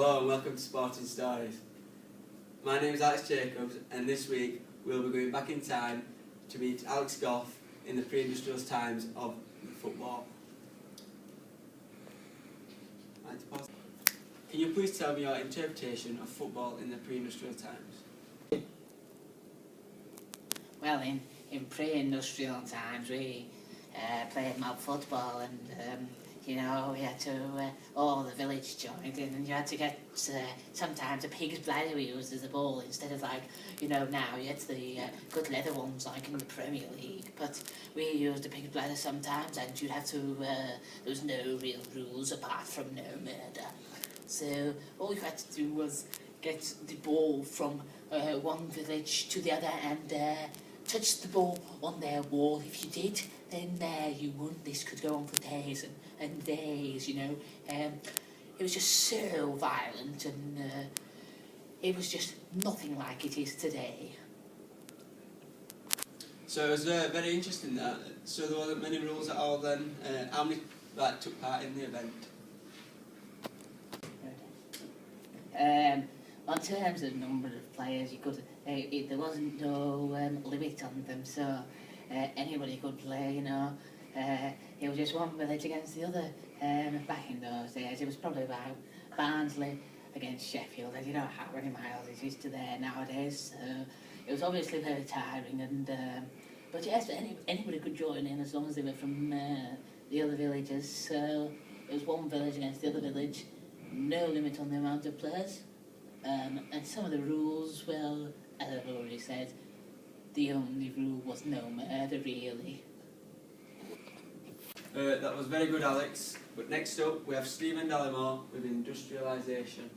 Hello and welcome to Sporting Stories. My name is Alex Jacobs and this week we'll be going back in time to meet Alex Gough in the pre-industrial times of football. Can you please tell me your interpretation of football in the pre-industrial times? Well, in pre-industrial times we played mob football and you know, we had to, all the village joined in and you had to get sometimes a pig's bladder we used as a ball instead of like, you know, now you had the good leather ones like in the Premier League, but we used a pig's bladder sometimes and you'd have to, there was no real rules apart from no murder. So all you had to do was get the ball from one village to the other and touch the ball on their wall. If you did, then you won. This could go on for days and days, you know. It was just so violent and it was just nothing like it is today. So it was very interesting that. So there wasn't many rules at all then. How many took part in the event? On terms of number of players, you could there wasn't no limit on them, so anybody could play, you know. It was just one village against the other. Back in those days, it was probably about Barnsley against Sheffield. I don't know how many miles it is to there nowadays. So it was obviously very tiring, and but yes, anybody could join in as long as they were from the other villages. So it was one village against the other village. No limit on the amount of players, and some of the rules, well, as I've already said, the only rule was no murder, really. That was very good, Alex. But next up, we have Stephen Dallamore with industrialisation.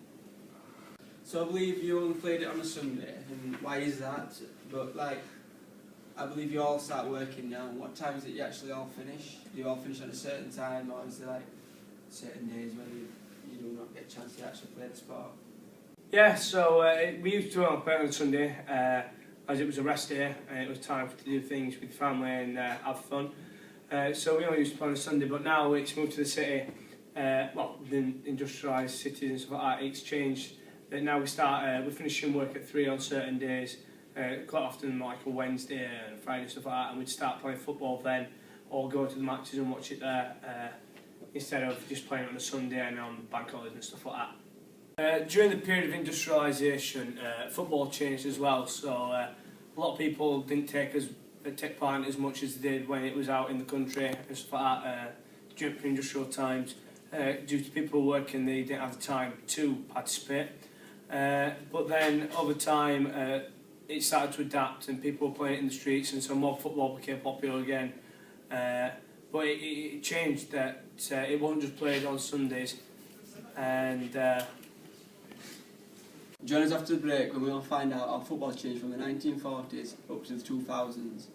So I believe you only played it on a Sunday, and why is that? But like, I believe you all start working now. What time is it you actually all finish? Do you all finish at a certain time, or is there like certain days when you do not get a chance to actually play the sport? Yeah, so we used to play on Sunday as it was a rest day and it was time to do things with family and have fun. So we only used to play on a Sunday, but now it's moved to the city, well, the industrialised cities and stuff like that. It's changed. That now we start, we're finishing work at 3 on certain days, quite often like a Wednesday and Friday and stuff like that, and we'd start playing football then, or go to the matches and watch it there, instead of just playing on a Sunday and on bank holidays and stuff like that. During the period of industrialisation, football changed as well, so a lot of people didn't take part in as much as they did when it was out in the country and stuff like that. During pre-industrial times, due to people working, they didn't have the time to participate. But then over time, it started to adapt and people were playing it in the streets, and so mob football became popular again. But it changed that it wasn't just played on Sundays. And join us after the break when we'll find out how football changed from the 1940s up to the 2000s.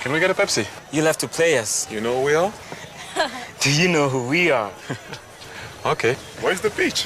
Can we get a Pepsi? You'll have to play us. You know who we are? Do you know who we are? Okay. Where's the beach?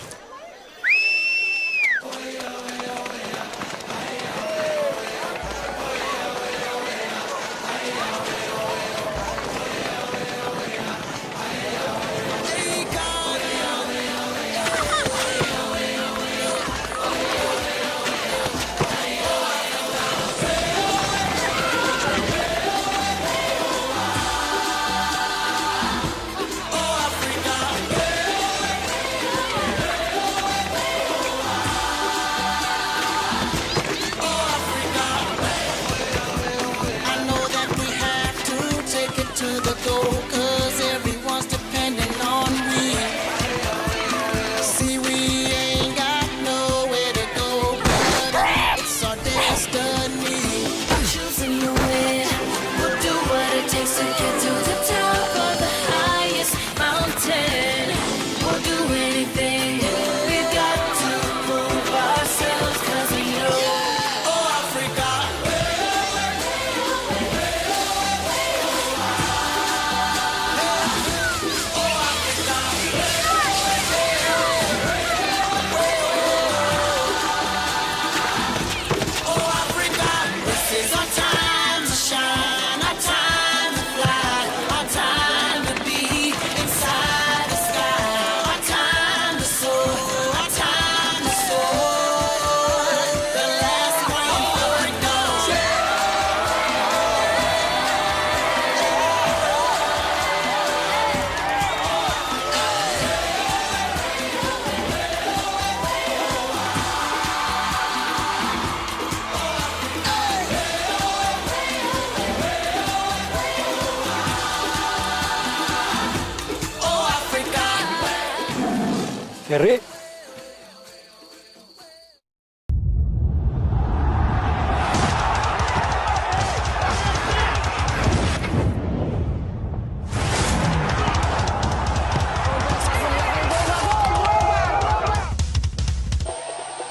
Harry?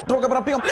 Droga berapian.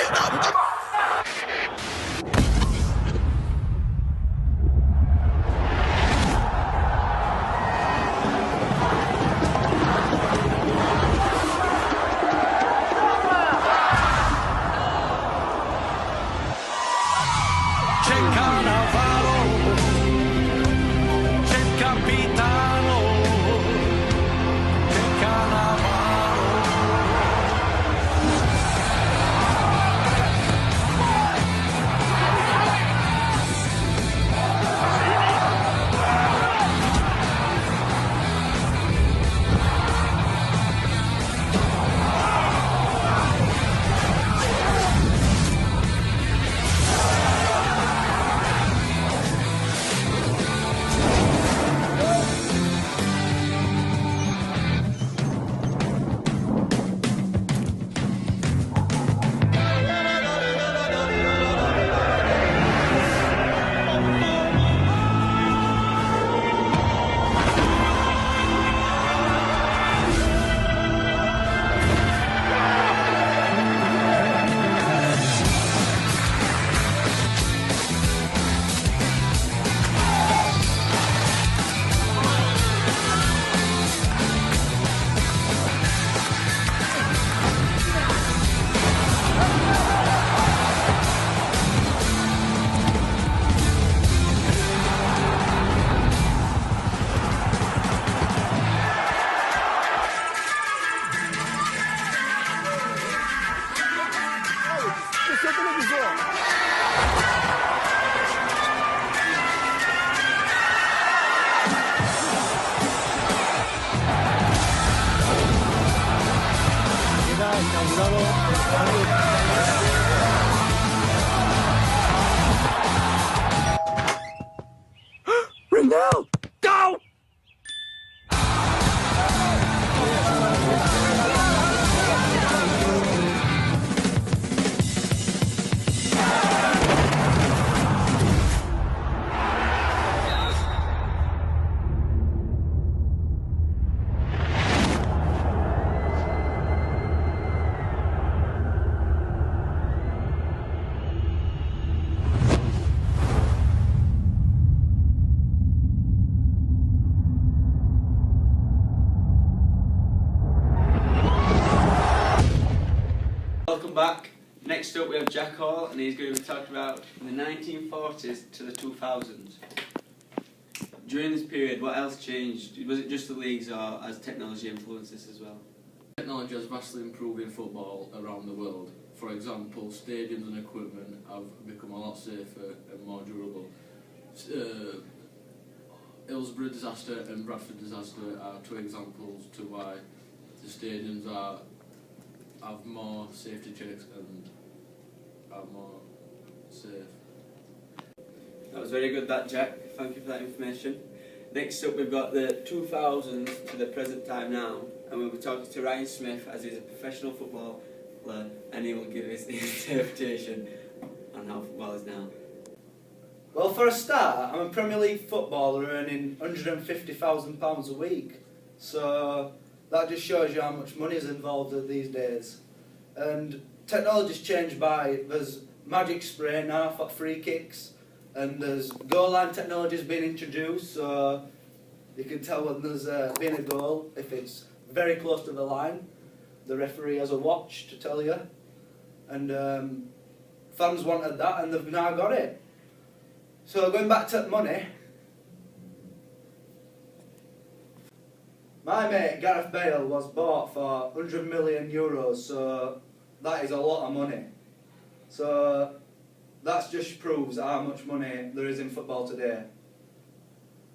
Renell! Go! back. Next up we have Jack Hall, and he's going to be talking about the 1940s to the 2000s. During this period, what else changed? Was it just the leagues, or has technology influenced this as well? Technology has vastly improved in football around the world. For example, stadiums and equipment have become a lot safer and more durable. Hillsborough disaster and Bradford disaster are two examples to why the stadiums have more safety checks and are more safe. That was very good, that, Jack. Thank you for that information. Next up, we've got the 2000s to the present time now, and we'll be talking to Ryan Smith, as he's a professional footballer, and he will give his interpretation on how football is now. Well, for a start, I'm a Premier League footballer earning £150,000 a week, so that just shows you how much money is involved these days. And technology's changed there's magic spray now for free kicks, and there's goal line technology's been introduced, so you can tell when there's been a goal if it's very close to the line. The referee has a watch to tell you, and fans wanted that, and they've now got it. So going back to money, my mate Gareth Bale was bought for €100 million, so that is a lot of money. So that just proves how much money there is in football today.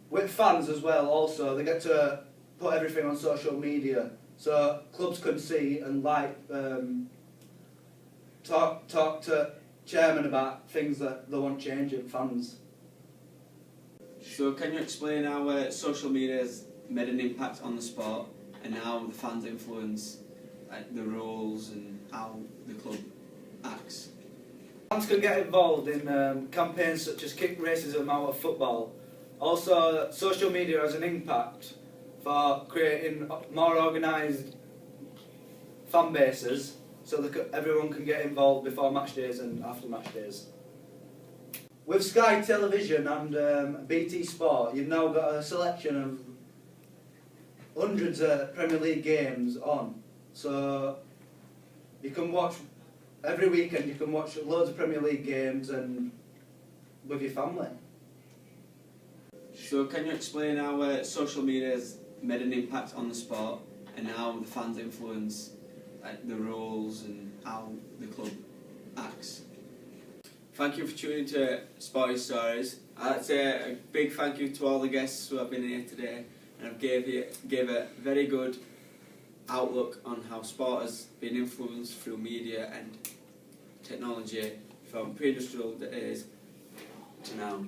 With fans as well, also, they get to put everything on social media, so clubs can see and talk to chairman about things that they want changing, fans. So can you explain how social media has made an impact on the sport, and how the fans influence the rules and how the club acts? Fans can get involved in campaigns such as kick racism out of football. Also, social media has an impact for creating more organised fan bases, so that everyone can get involved before match days and after match days. With Sky Television and BT Sport, you've now got a selection of hundreds of Premier League games on, so you can watch every weekend. You can watch loads of Premier League games and with your family. So can you explain how social media has made an impact on the sport, and how the fans influence the rules and how the club acts? Thank you for tuning to Sporty Stories. I'd like to say a big thank you to all the guests who have been here today, and I've gave a very good outlook on how sport has been influenced through media and technology from pre-industrial days to now.